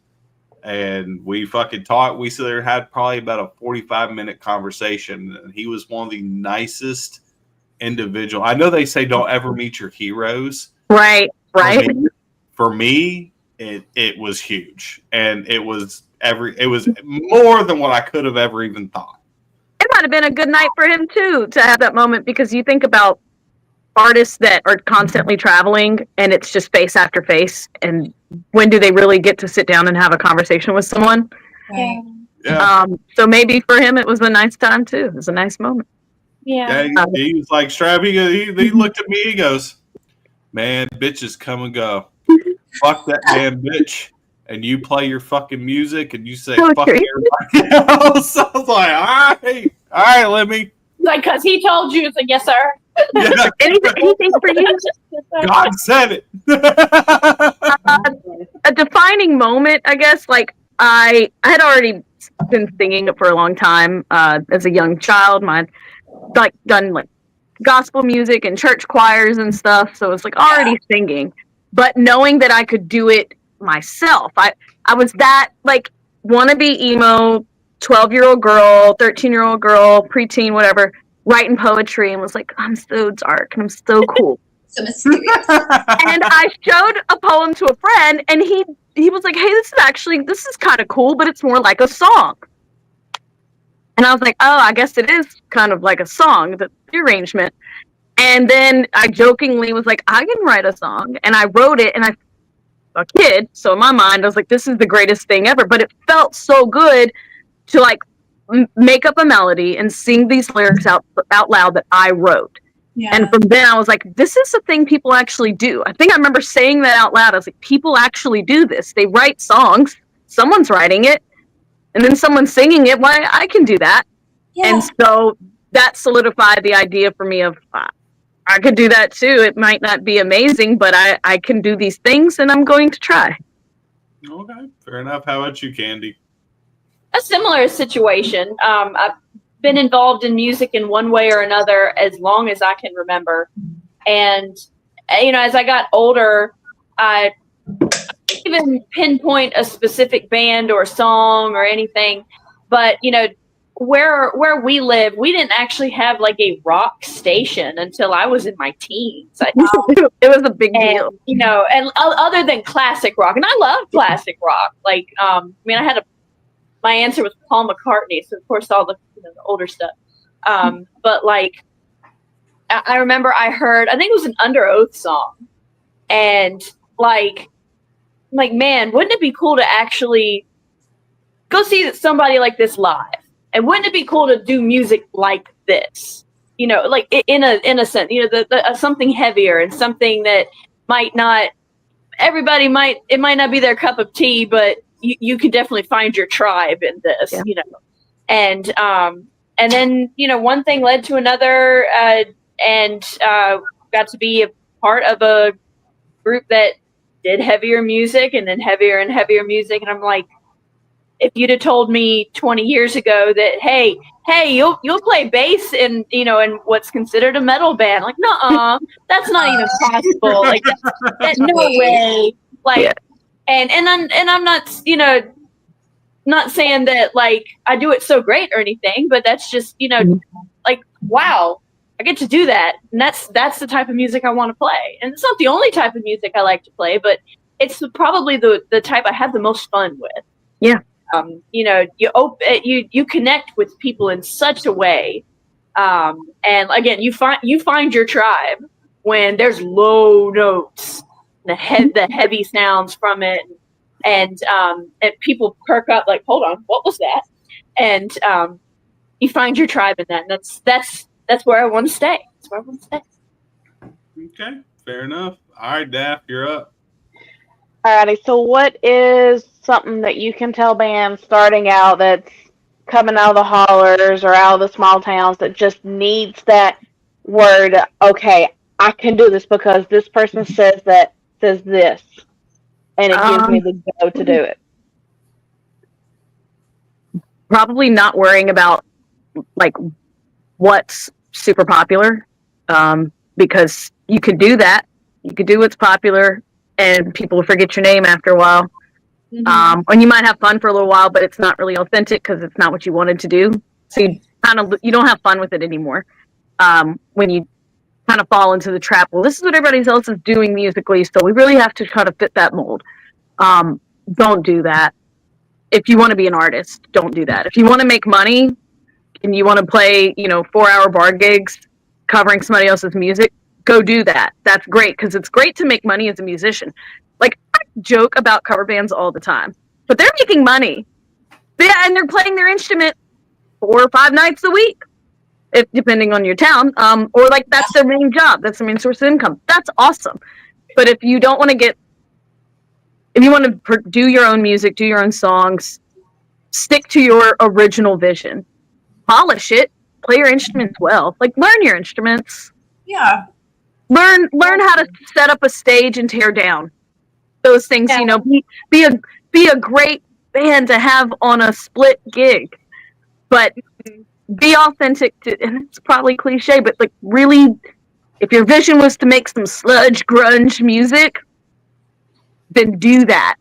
And we fucking talked. We had probably about a 45-minute conversation. And he was one of the nicest individuals. I know they say don't ever meet your heroes. Right. For me, it was huge. And it was more than what I could have ever even thought. It might have been a good night for him too to have that moment, because you think about artists that are constantly traveling and it's just face after face, and when do they really get to sit down and have a conversation with someone? Right. Yeah. So maybe for him it was a nice time too. It was a nice moment. Yeah. He was like, Strab, he looked at me, he goes, "Man, bitches come and go. Fuck that damn bitch. And you play your fucking music and you say fuck everybody else." I was like, all right, Lemmy. Like, because he told you, it's like, yes, sir. Yeah. Anything for you? God said it. A defining moment, I guess. Like I had already been singing for a long time as a young child. Done like gospel music and church choirs and stuff. So it's like already singing, but knowing that I could do it myself. I was that like wannabe emo 12-year-old girl, 13-year-old girl, preteen, whatever, writing poetry, and was like, I'm so dark and I'm so cool. So mysterious. And I showed a poem to a friend, and he was like, hey, this is kind of cool, but it's more like a song. And I was like, oh, I guess it is kind of like a song, the arrangement. And then I jokingly was like, I can write a song. And I wrote it, and a kid, so in my mind, I was like, this is the greatest thing ever. But it felt so good to like make up a melody and sing these lyrics out loud that I wrote. Yeah. And from then I was like, this is a thing people actually do. I think I remember saying that out loud. I was like, people actually do this. They write songs. Someone's writing it. And then someone's singing it. Why, I can do that. Yeah. And so that solidified the idea for me of, I could do that too. It might not be amazing, but I can do these things, and I'm going to try. Okay, fair enough. How about you, Candy? A similar situation. I've been involved in music in one way or another as long as I can remember. And, you know, as I got older, I didn't even pinpoint a specific band or song or anything. But, you know, where we live, we didn't actually have like a rock station until I was in my teens. I think. It was a big deal. You know, and other than classic rock, and I love classic rock. Like, I mean, my answer was Paul McCartney, so of course all the the older stuff. But like, I remember I heard, I think it was an Under Oath song, and like, man, wouldn't it be cool to actually go see somebody like this live? And wouldn't it be cool to do music like this? You know, like in a sense, you know, the something heavier and something that might not, it might not be their cup of tea, but you could definitely find your tribe in this, you know. And then, you know, one thing led to another, and got to be a part of a group that did heavier music and then heavier and heavier music. And I'm like, if you'd have told me 20 years ago that, hey, you'll play bass in, you know, in what's considered a metal band, like, nuh-uh, that's not even possible. Like, no way. Like, and I'm not, you know, not saying that like I do it so great or anything, but that's just, you know, like, wow, I get to do that. And that's the type of music I want to play. And it's not the only type of music I like to play, but it's probably the type I have the most fun with. Yeah. You know, you connect with people in such a way And again, you find your tribe when there's low notes, the heavy sounds from it, and people perk up like, hold on, what was that? And you find your tribe in that, and that's where I want to stay. That's where I want to stay. Okay, fair enough. All right, Daff, you're up. Alrighty, so what is something that you can tell bands starting out that's coming out of the hollers or out of the small towns that just needs that word, okay, I can do this because this person says this, and it gives me the go to do it. Probably not worrying about like what's super popular, because you could do that. You could do what's popular, and people will forget your name after a while. Mm-hmm. And you might have fun for a little while, but it's not really authentic because it's not what you wanted to do. So you don't have fun with it anymore. When you kind of fall into the trap, well, this is what everybody else is doing musically, so we really have to try to fit that mold. Don't do that. If you want to be an artist, don't do that. If you want to make money and you want to play, 4-hour bar gigs covering somebody else's music, go do that. That's great, because it's great to make money as a musician. Like, I joke about cover bands all the time, but they're making money. And they're playing their instrument 4 or 5 nights a week, depending on your town. Or like that's their main job. That's their main source of income. That's awesome. But if you don't want to if you want to do your own music, do your own songs, stick to your original vision. Polish it. Play your instruments well. Like, learn your instruments. Yeah. Learn how to set up a stage and tear down. Those things, be a great band to have on a split gig. But be authentic and it's probably cliche, but like, really, if your vision was to make some sludge grunge music, then do that.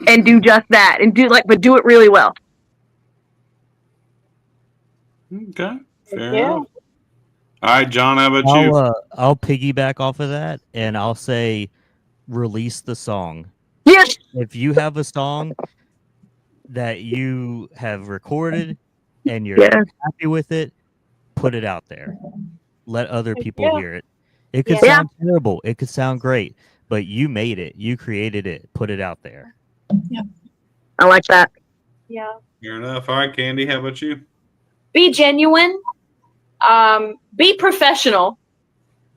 And do just that. And but do it really well. Okay. Fair enough. All right, John, how about you? I'll piggyback off of that, and I'll say release the song. Yes. If you have a song that you have recorded and you're happy with it, put it out there. Let other people hear it. It could sound terrible. It could sound great, but you made it. You created it. Put it out there. Yeah. I like that. Yeah. Fair enough. All right, Candy, how about you? Be genuine. Be professional.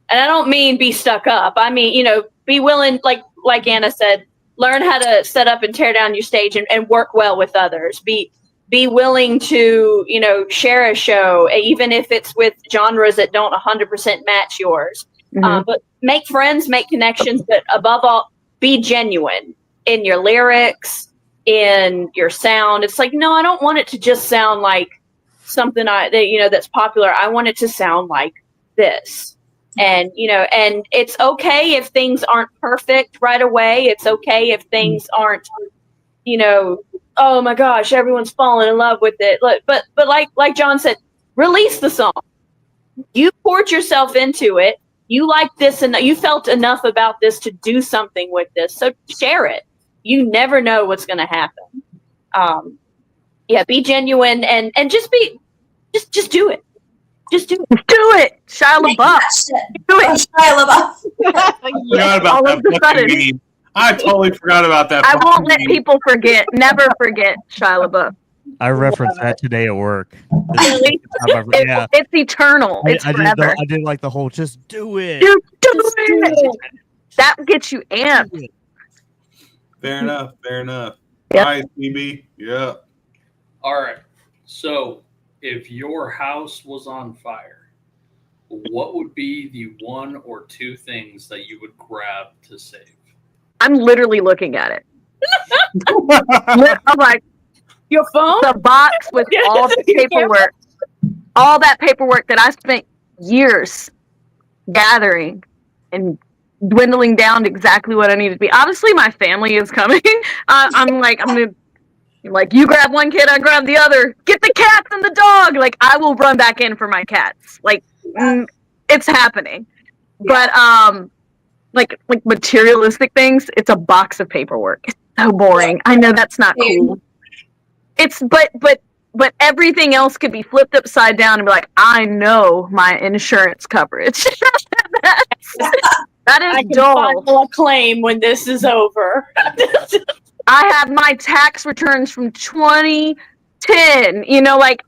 And I don't mean be stuck up. I mean, be willing, like Anna said, learn how to set up and tear down your stage and work well with others. Be willing to, share a show, even if it's with genres that don't 100% match yours. Mm-hmm. But make friends, make connections, but above all, be genuine in your lyrics, in your sound. It's like, no, I don't want it to just sound like something that's popular. I want it to sound like this. And, and it's okay if things aren't perfect right away. It's okay if things aren't, oh my gosh, everyone's falling in love with it. But like John said, release the song. You poured yourself into it. You like this and you felt enough about this to do something with this. So share it. You never know what's going to happen. Be genuine and just do it. Just do it. Do it. Shia LaBeouf. Do it. Shia LaBeouf. Forgot about that meme. I totally forgot about that. I won't let people forget. Never forget Shia LaBeouf. I referenced that today at work. It's eternal. It's forever. I did like the whole just do it. Do it. That gets you amped. Fair enough. Yep. All right, CB. Yeah. All right. So, if your house was on fire, what would be the 1 or 2 things that you would grab to save? I'm literally looking at it. I'm like, your phone? The box with all the paperwork. All that paperwork that I spent years gathering and dwindling down to exactly what I needed to be. Obviously, my family is coming. I'm going to, you grab one kid, I grab the other. Get the cats and the dog. Like, I will run back in for my cats. Like, it's happening. Yeah. But, like materialistic things, it's a box of paperwork. It's so boring. I know that's not cool. But but everything else could be flipped upside down and be like, I know my insurance coverage. That I is can dull. file a claim when this is over. I have my tax returns from 2010. Like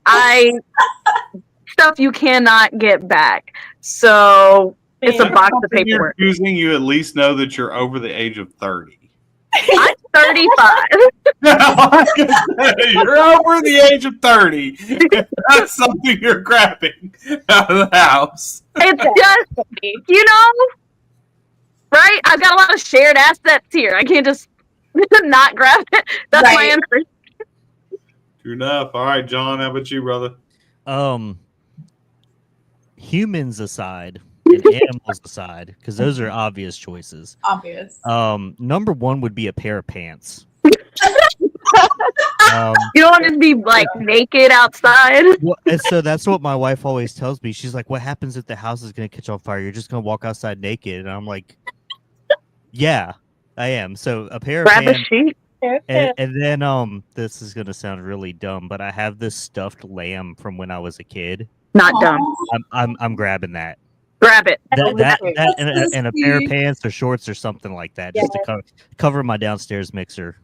stuff you cannot get back. So it's a box of paperwork. You're choosing, you at least know that you're over the age of 30. I'm 35. You're over the age of 30. That's something you're grabbing out of the house. It's just, right? I've got a lot of shared assets here. I can't just not grab it. That's my answer. True enough. All right, John, how about you, brother? Humans aside and animals aside, because those are obvious choices. Obvious. Number one would be a pair of pants. You don't want to be like naked outside. Well, and so that's what my wife always tells me. She's like, "What happens if the house is going to catch on fire? You're just going to walk outside naked." And I'm like, "Yeah, I am." So a pair of Grab pants. a sheet. And then this is going to sound really dumb, but I have this stuffed lamb from when I was a kid. Not dumb. I'm grabbing that. Grab it. That and a pair of pants or shorts or something like that, just to cover my downstairs mixer.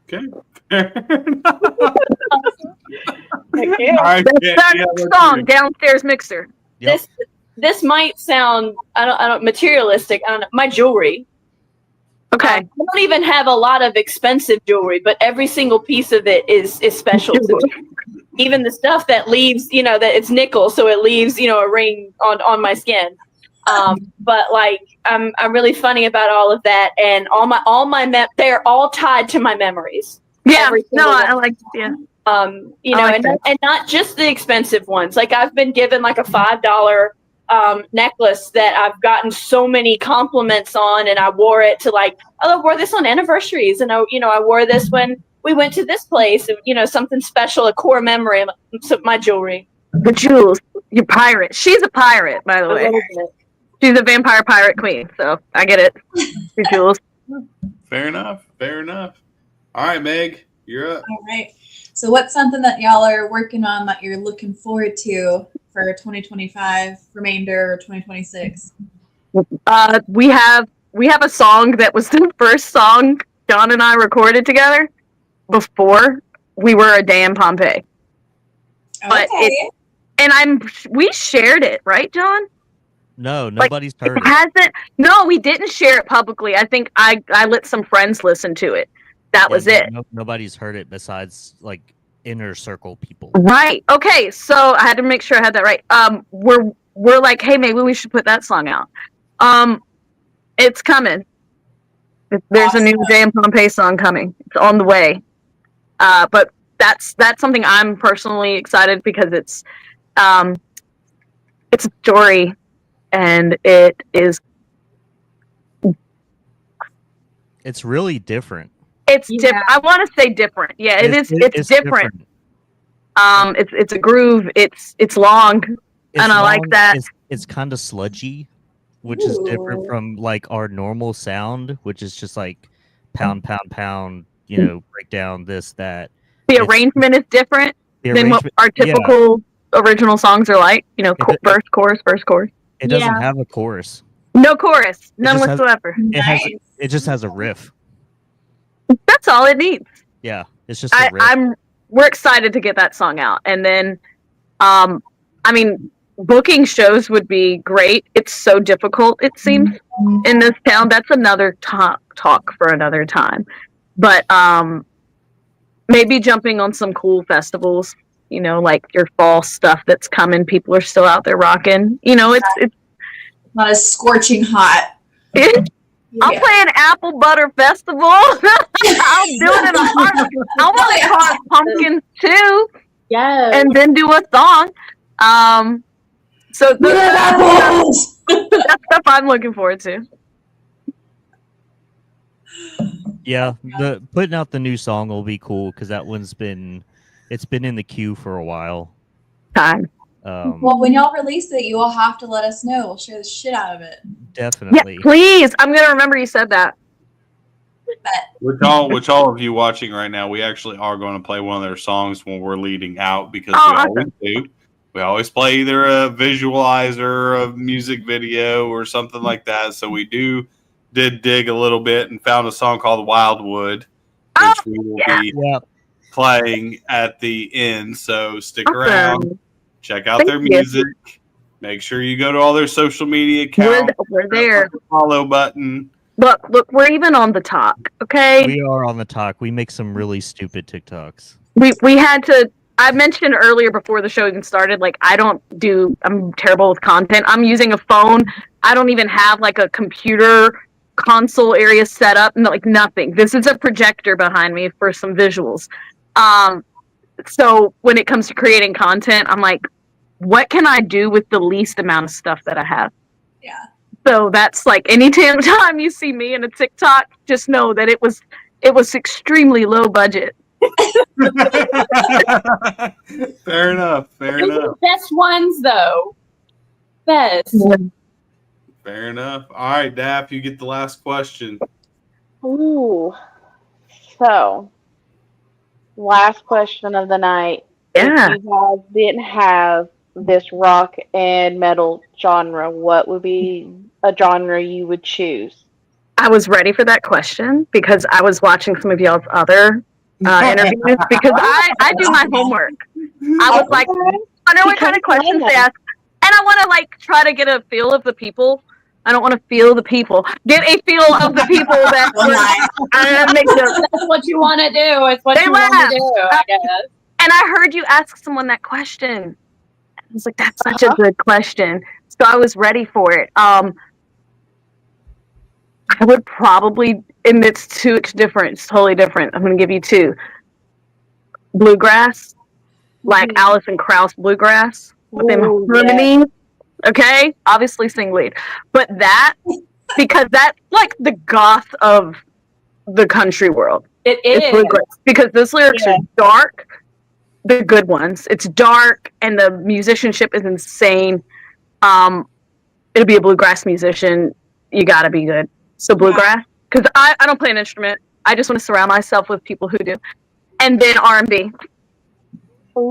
Okay. Song, downstairs mixer. Yep. This might sound I don't materialistic. I don't know. My jewelry. Okay. I don't even have a lot of expensive jewelry, but every single piece of it is special to me. Even the stuff that leaves, that it's nickel, so it leaves, a ring on my skin. But like, I'm really funny about all of that, and they're all tied to my memories. Yeah, no, I like, yeah. And not just the expensive ones. Like I've been given like a $5 necklace that I've gotten so many compliments on, and I wore it to like, I wore this on anniversaries, and I wore this when we went to this place, and something special, a core memory, my jewelry. The jewels, you're pirate. She's a pirate, by the way. She's a vampire pirate queen, so I get it. Your jewels. Fair enough. All right, Meg, you're up. All right. So what's something that y'all are working on that you're looking forward to for 2025, remainder 2026? We have a song that was the first song John and I recorded together before we were A Day in Pompeii. But we shared it, right, John? No, nobody's heard it. Hasn't. No, we didn't share it publicly. I think I let some friends listen to it. That was it. Nobody's heard it besides like inner circle people. Right. Okay. So I had to make sure I had that right. We're like, hey, maybe we should put that song out. It's coming. There's a new Day in Pompeii song coming. It's on the way. But that's something I'm personally excited because it's a story, and it is. It's really different. It's different. I want to say different. Yeah, it's different. It's a groove. It's long, and I like that. It's kind of sludgy, which is different from like our normal sound, which is just like pound, pound, pound. Break down this, that. The arrangement is different than what our typical original songs are like. Verse, chorus, verse, chorus. It doesn't have a chorus. No chorus, none whatsoever. It just has a riff. That's all it needs. Yeah, it's just a riff. We're excited to get that song out, and then, booking shows would be great. It's so difficult, it seems, in this town. That's another talk for another time. But maybe jumping on some cool festivals, like your fall stuff that's coming. People are still out there rocking. It's not as scorching hot. I'll play an apple butter festival. I'll do it in a heart. I want to carve pumpkins too. Yeah. And then do a song. So that's stuff I'm looking forward to. Yeah, putting out the new song will be cool because that one's been in the queue for a while. Well, when y'all release it, you will have to let us know. We'll share the shit out of it. Definitely. Yeah, please. I'm gonna remember you said that. Which all of you watching right now, we actually are going to play one of their songs when we're leading out because we always do. We always play either a visualizer, a music video, or something like that. So we did dig a little bit and found a song called Wildwood, which we will be playing at the end. So stick around, check out their music. Make sure you go to all their social media accounts. We're there. The follow button. Look, we're even on the talk, okay? We are on the talk. We make some really stupid TikToks. We had to. I mentioned earlier before the show even started, like I'm terrible with content. I'm using a phone. I don't even have like a computer console area set up, like nothing. This is a projector behind me for some visuals. So when it comes to creating content, I'm like, what can I do with the least amount of stuff that I have? Yeah. So that's like anytime you see me in a TikTok, just know that it was extremely low budget. Fair enough. Best ones though. Best. Fair enough. All right, Dap, you get the last question. Ooh. So, last question of the night. Yeah. If you guys didn't have this rock and metal genre, what would be a genre you would choose? I was ready for that question because I was watching some of y'all's other interviews because I do my homework. I was like, I know what kind of questions they ask, and I want to like try to get a feel of the people. I don't want to feel the people. Get a feel of the people that That's what you want to do. It's what you want to do, I guess. And I heard you ask someone that question. I was like, that's such a good question. So I was ready for it. I would probably, and it's different. It's totally different. I'm going to give you two. Bluegrass, like Alison Krauss bluegrass with them harmonies. Yeah. Okay, obviously sing lead, but that because that's like the goth of the country world. It is bluegrass because those lyrics are dark. The good ones. It's dark and the musicianship is insane. It'll be a bluegrass musician. You got to be good. So bluegrass, because I don't play an instrument. I just want to surround myself with people who do. And then R&B.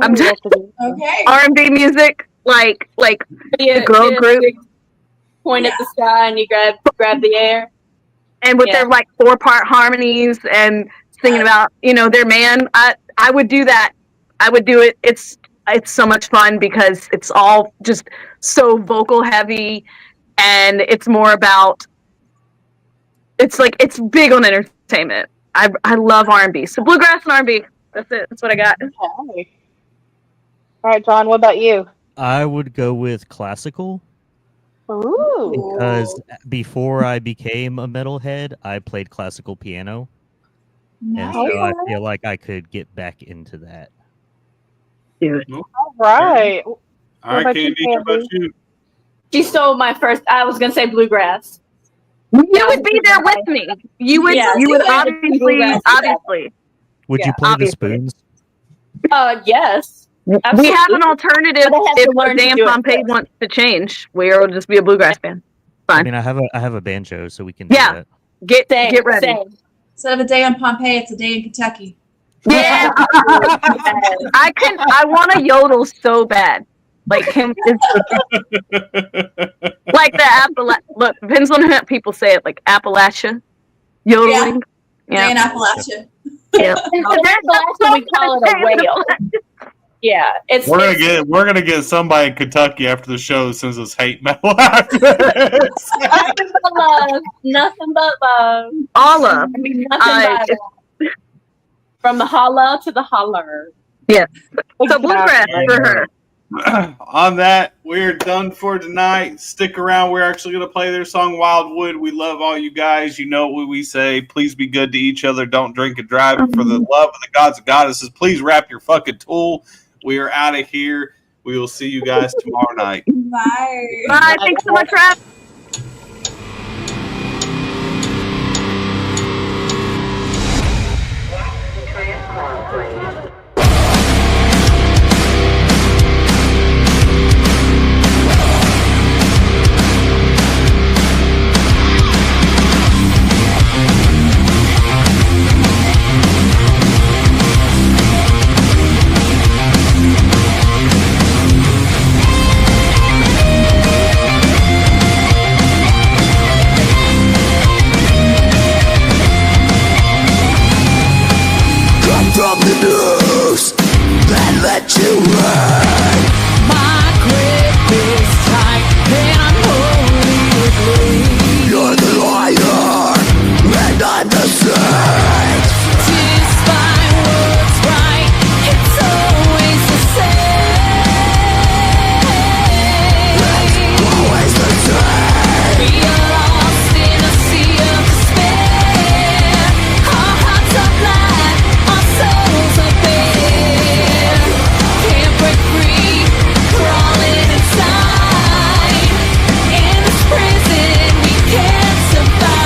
I'm just R&B music, like the girl group. Point at the sky and you grab the air. And with their like 4-part harmonies and singing about their man. I would do that. I would do it. It's so much fun because it's all just so vocal heavy, and it's more about. It's big on entertainment. I love R&B. So bluegrass and R&B. That's it. That's what I got. Okay. All right, John. What about you? I would go with classical. Ooh. Because before I became a metalhead, I played classical piano. And so I feel like I could get back into that. All right. All right, Candy, how about you? She stole my first. I was gonna say bluegrass. You would be there with me. You would obviously. Would you play the spoons? Yes. Absolutely. We have an alternative if A Day in Pompeii wants to change. We'll just be a bluegrass band. Fine. I mean, I have a banjo, so we can do that. Get ready. Same. Instead of A Day in Pompeii, it's A Day in Kentucky. Yeah. I want to yodel so bad. Like him, like the look, depends on how people say it. Like Appalachia, yodeling. Yeah. In Appalachia. Yeah. In Appalachia, we call it a whale. Yeah, we're gonna get somebody in Kentucky after the show that sends us hate mail after this. Nothing but love. Nothing but love. All love. I mean, nothing but love. From the holla to the holler. Yeah. So bluegrass for her. On that, we're done for tonight. Stick around. We're actually going to play their song Wildwood. We love all you guys. You know what we say. Please be good to each other. Don't drink and drive. For the love of the gods and goddesses, please wrap your fucking tool. We are out of here. We will see you guys tomorrow night. Bye. Bye. Thanks so much for having me. from the news that let you read. My grip is tight and unholy with me. You're the liar and I'm the saint. Despite what's right, it's always the same. It's always the same. We are lost in a sea of despair. Our hearts are black, our souls are bare. Can't break free, crawling inside. In this prison we can't survive.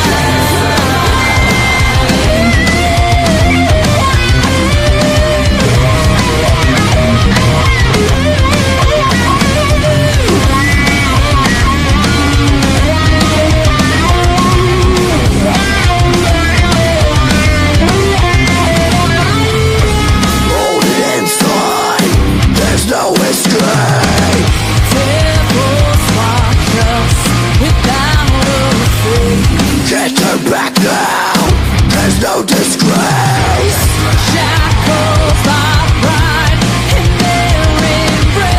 Loaded inside, there's no escape. Devils watch us without a face. Can't turn back now, there's no disgrace. Shackles our pride in their embrace.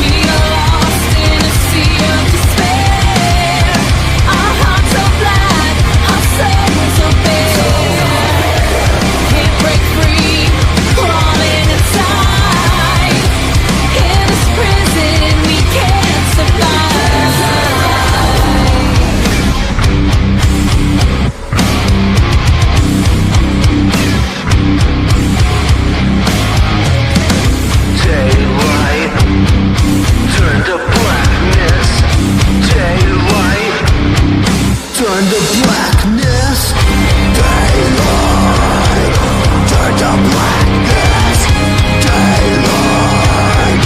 We are lost in a sea of despair. Our hearts are black, our souls are bare. Can't break free, crawling inside. In this prison we can't survive. Daylight, turn to blackness. Daylight, turn to blackness. Daylight, turn to blackness. Daylight,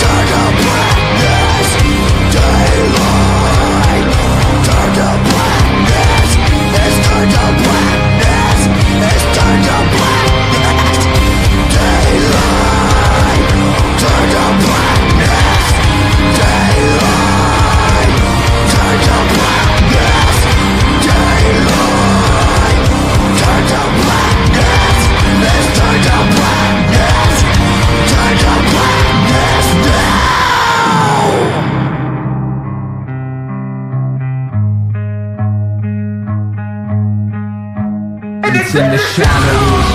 turn to blackness. Daylight, turn to blackness. It's turned to blackness. It's turned to blackness. Daylight, turn to blackness. Daylight, turn to blackness. Daylight, turn to blackness. It's turned to blackness. Turn to blackness now. It's in the shadows